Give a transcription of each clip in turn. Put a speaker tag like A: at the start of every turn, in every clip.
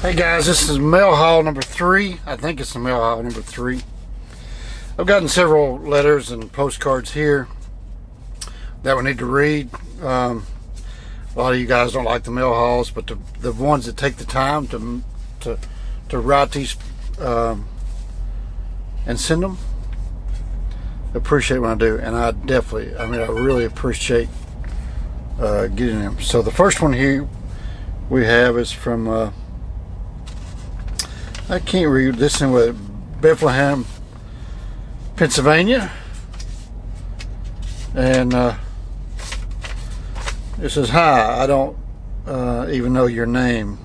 A: Hey guys, this is mail haul number 3. I think it's the mail haul number 3. I've gotten several letters and postcards here that we need to read. A lot of you guys don't like the mail hauls, but the ones that take the time to write these and send them, appreciate when I do. And I really appreciate getting them. So the first one here we have is from I can't read this in with Bethlehem, Pennsylvania, and it says, "Hi, I don't even know your name.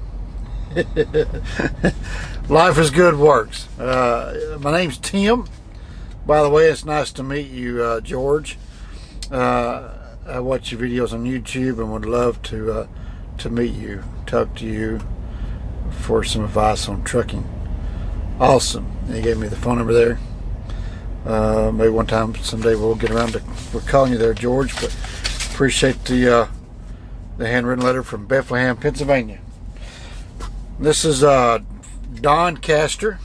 A: Life is good works. My name's Tim. By the way, it's nice to meet you, George. I watch your videos on YouTube and would love to meet you, talk to you for some advice on trucking." Awesome. He gave me the phone number there. Maybe one time, someday, we'll get around to calling you there, George. But appreciate the handwritten letter from Bethlehem, Pennsylvania. This is Doncaster.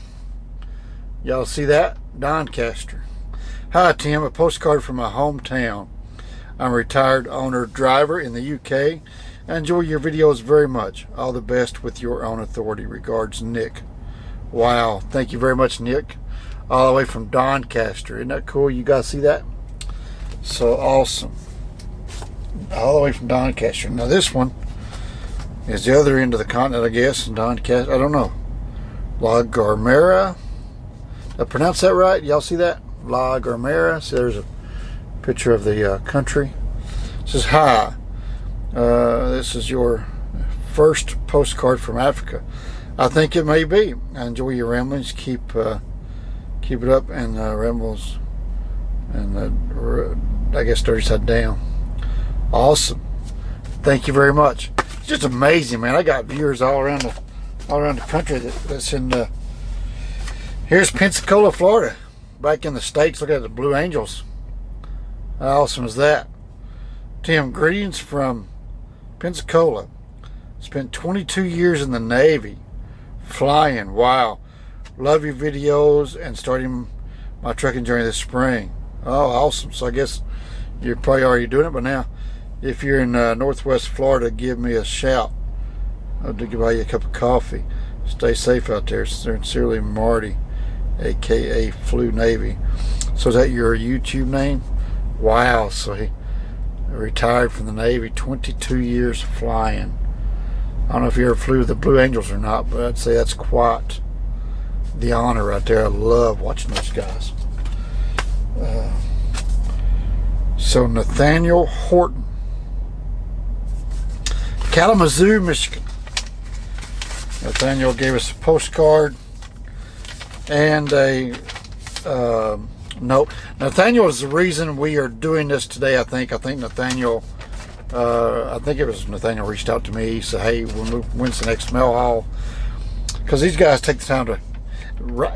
A: Y'all see that? Doncaster. Hi, Tim. A postcard from my hometown. I'm a retired owner-driver in the UK. I enjoy your videos very much. All the best with your own authority. Regards, Nick. Wow, thank you very much, Nick. All the way from Doncaster. Isn't that cool? You guys see that? So awesome. All the way from Doncaster. Now this one is the other end of the continent, I guess, in Doncaster. I don't know. La Gomera. Did I pronounce that right? Y'all see that? La Gomera. See, there's a picture of the country. It says, "Hi. This is your first postcard from Africa. I think it may be. I enjoy your ramblings. Keep it up." And rambles, and I guess dirty side down. Awesome. Thank you very much. It's just amazing, man. I got viewers all around the country that's in the. Here's Pensacola, Florida, back in the States. Look at the Blue Angels. How awesome is that? Tim, greetings from Pensacola. Spent 22 years in the Navy. Flying. Wow. Love your videos and starting my trucking journey this spring. Oh, awesome. So I guess you're probably already doing it, but now if you're in Northwest Florida, give me a shout. I'll buy you a cup of coffee. Stay safe out there. Sincerely, Marty, aka Flew Navy. So is that your YouTube name? Wow. So he retired from the Navy, 22 years flying. I don't know if you ever flew the Blue Angels or not, but I'd say that's quite the honor right there. I love watching those guys. So Nathaniel Horton, Kalamazoo, Michigan. Nathaniel gave us a postcard and a note. Nathaniel is the reason we are doing this today. I think Nathaniel. I think it was Nathaniel reached out to me. He said, "Hey, when's the next mail haul?" Because these guys take the time to.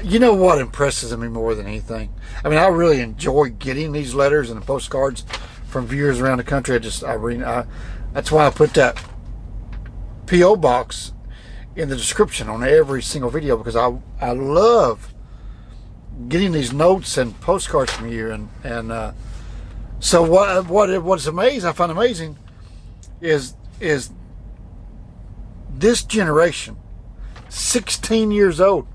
A: You know what impresses me more than anything? I mean, I really enjoy getting these letters and the postcards from viewers around the country. That's why I put that P.O. box in the description on every single video, because I love getting these notes and postcards from you. So what's amazing, I find amazing, is this generation, 16 years old,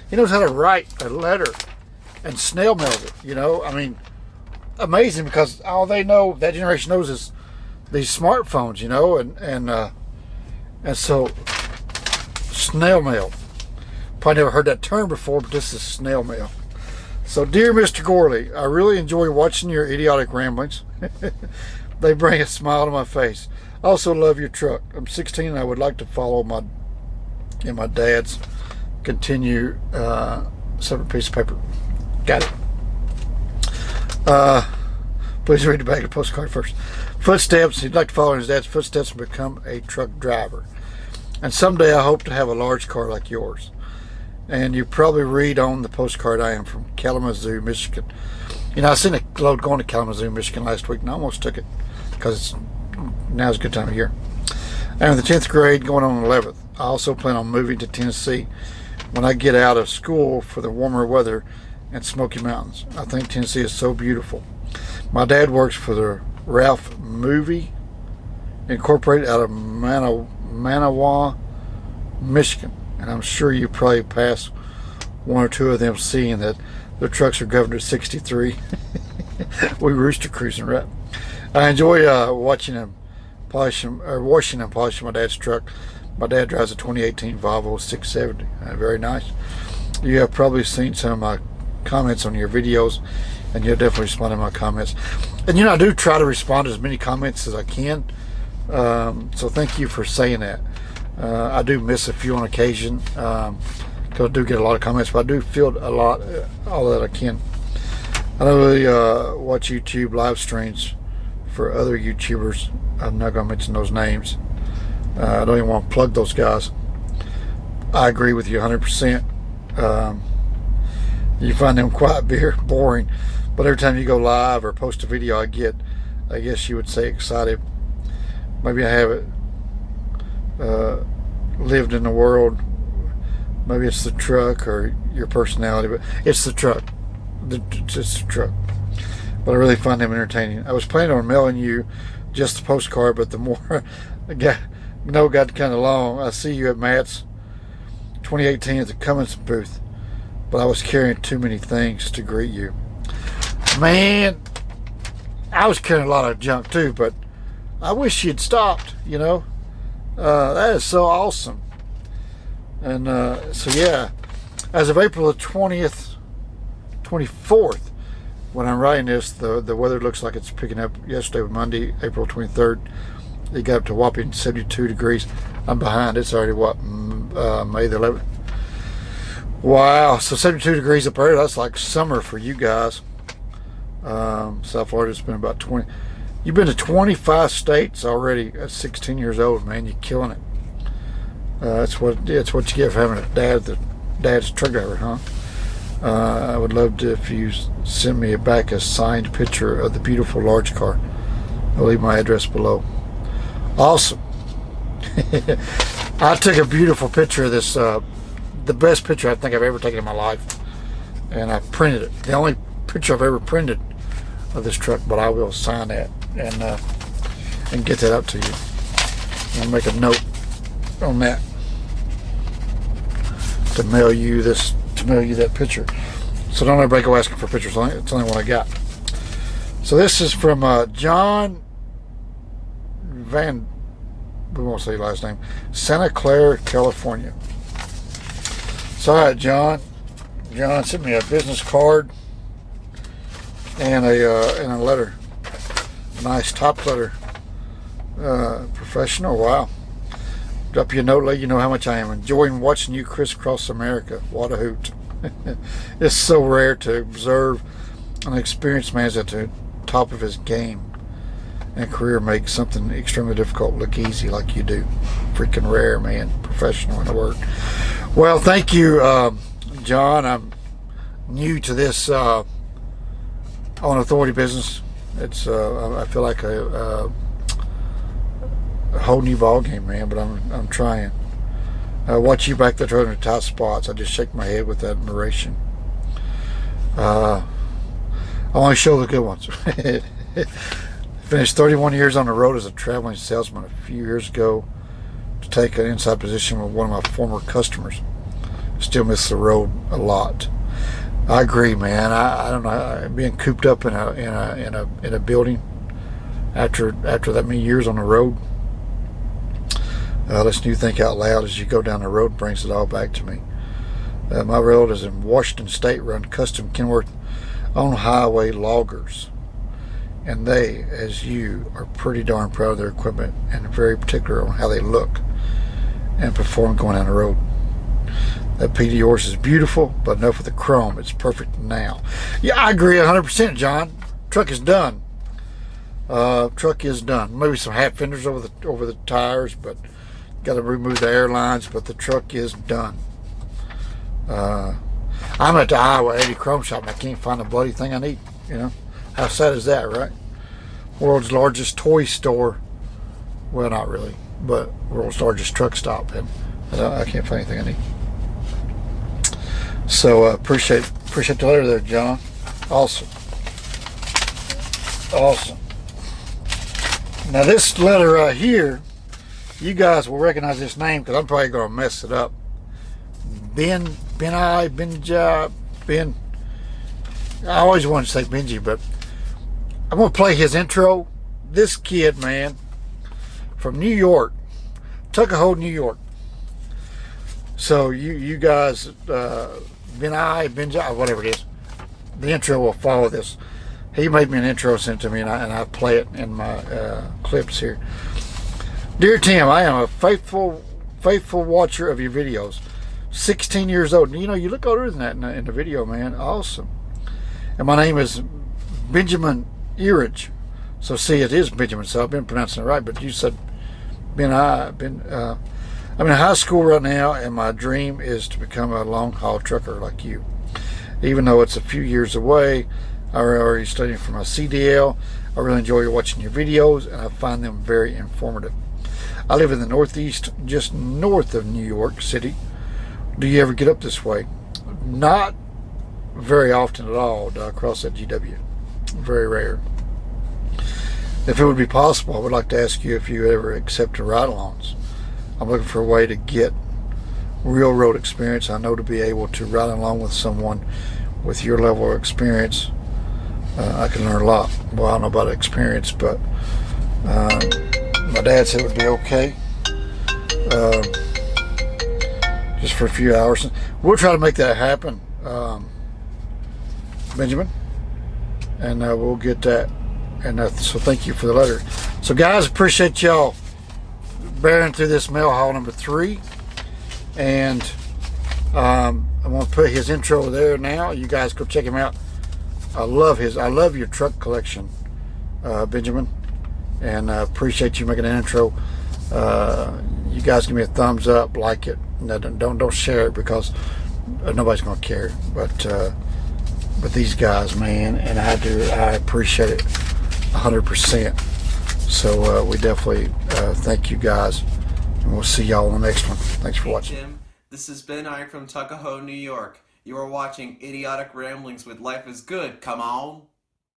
A: he knows how to write a letter and snail mails it. You know, I mean, amazing, because all they know, that generation knows, is these smartphones. You know, and so snail mail. Probably never heard that term before, but this is snail mail. So, dear Mr. Gorley, I really enjoy watching your idiotic ramblings. They bring a smile to my face. I also love your truck. I'm 16 and I would like to follow my dad's. Continue, separate piece of paper. Got it. Please read the back of the postcard first. Footsteps. He'd like to follow in his dad's footsteps and become a truck driver. And someday I hope to have a large car like yours. And you probably read on the postcard, I am from Kalamazoo, Michigan. You know, I seen a load going to Kalamazoo, Michigan last week, and I almost took it because now's a good time of year. I'm in the 10th grade, going on the 11th. I also plan on moving to Tennessee when I get out of school for the warmer weather and Smoky Mountains. I think Tennessee is so beautiful. My dad works for the Ralph Movie Incorporated out of Manawa, Michigan, and I'm sure you probably passed one or two of them seeing that their trucks are governed at 63. We rooster cruising, right? I enjoy watching him washing and polishing my dad's truck. My dad drives a 2018 Volvo 670. Very nice. You have probably seen some of my comments on your videos, and you'll definitely respond to my comments. And I do try to respond to as many comments as I can. So thank you for saying that. I do miss a few on occasion, because I do get a lot of comments, but I do field a lot, all that I can. I don't really watch YouTube live streams for other YouTubers. I'm not going to mention those names. I don't even want to plug those guys. I agree with you 100%. You find them quite boring, but every time you go live or post a video, I guess you would say, excited. Maybe I haven't lived in the world. Maybe it's the truck or your personality, but it's the truck. It's the truck. But I really find them entertaining. I was planning on mailing you just the postcard, but the more got kind of long. I see you at Matt's 2018 at the Cummins booth, but I was carrying too many things to greet you. Man, I was carrying a lot of junk too, but I wish you'd stopped. That is so awesome. And so yeah, as of April the 24th, when I'm writing this, the weather looks like it's picking up. Yesterday was Monday, April 23rd. It got up to a whopping 72 degrees. I'm behind. It's already May the 11th. Wow, so 72 degrees up there. That's like summer for you guys. South Florida's been about 20. You've been to 25 states already at 16 years old, man. You're killing it. That's what you get for having a dad's truck driver, huh? I would love to if you send me back a signed picture of the beautiful large car. I'll leave my address below. Awesome. I took a beautiful picture of this, the best picture I think I've ever taken in my life, and I printed it. The only picture I've ever printed of this truck, but I will sign that and get that up to you. I'll make a note on that to mail you that picture. So don't everybody go asking for pictures. It's only one I got. So this is from John Van, we won't say your last name, Santa Clara, California. So all right, John sent me a business card and a letter. A nice top letter. Professional. Wow. Drop you a note, let you know how much I am enjoying watching you crisscross America. What a hoot. It's so rare to observe an experienced man at the top of his game and career make something extremely difficult look easy like you do. Freaking rare, man. Professional in the word. Well, thank you, John. I'm new to this on authority business. It's I feel like a whole new ball game, man, but I'm trying. Watch you back there throwing the tight spots. I just shake my head with admiration. I only show the good ones. Finished 31 years on the road as a traveling salesman a few years ago to take an inside position with one of my former customers. Still miss the road a lot. I agree, man. I don't know, being cooped up in a building after that many years on the road. Listen, you think out loud as you go down the road brings it all back to me. My relatives in Washington State run custom Kenworth on-highway loggers, and they, as you, are pretty darn proud of their equipment and very particular on how they look and perform going down the road. That P D yours is beautiful, but enough with the chrome. It's perfect now. Yeah, I agree 100%, John. Truck is done. Truck is done. Maybe some half fenders over the tires, but got to remove the airlines. But the truck is done. I'm at the Iowa 80 Chrome Shop and I can't find the bloody thing I need. How sad is that, right? World's largest toy store. Well, not really, but world's largest truck stop, and I can't find anything I need. So appreciate the letter there, John. Awesome. Awesome. Now this letter right here, you guys will recognize this name because I'm probably going to mess it up. Ben. I always wanted to say Benji, but I'm going to play his intro. This kid, man, from New York, Tuckahoe, New York. So you guys, Benji, whatever it is, the intro will follow this. He made me an intro, sent to me, and I play it in my clips here. Dear Tim, I am a faithful watcher of your videos. 16 years old. You know, you look older than that in the video, man. Awesome. And my name is Benjamin Earage. So see, it is Benjamin, so I've been pronouncing it right, but you said I'm in high school right now, and my dream is to become a long-haul trucker like you. Even though it's a few years away, I'm already studying for my CDL. I really enjoy watching your videos, and I find them very informative. I live in the Northeast, just north of New York City. Do you ever get up this way? Not very often at all. Do I cross that GW? Very rare. If it would be possible, I would like to ask you if you ever accept ride-alongs. I'm looking for a way to get real road experience. I know to be able to ride along with someone with your level of experience, I can learn a lot. Well, I don't know about experience, but my dad said it would be okay. Just for a few hours. We'll try to make that happen, Benjamin, and we'll get that. And so thank you for the letter. So guys, appreciate y'all bearing through this mail haul number 3, and I'm gonna put his intro there now. You guys go check him out. I love your truck collection, Benjamin, and I appreciate you making an intro. You guys give me a thumbs up, like it. No, don't share it because nobody's gonna care. But these guys, man, and I appreciate it 100%. So we definitely thank you guys, and we'll see y'all on the next one. Thanks for watching.
B: Hey Tim, this is Ben Ike from Tuckahoe, New York. You are watching Idiotic Ramblings with Life is Good. Come on.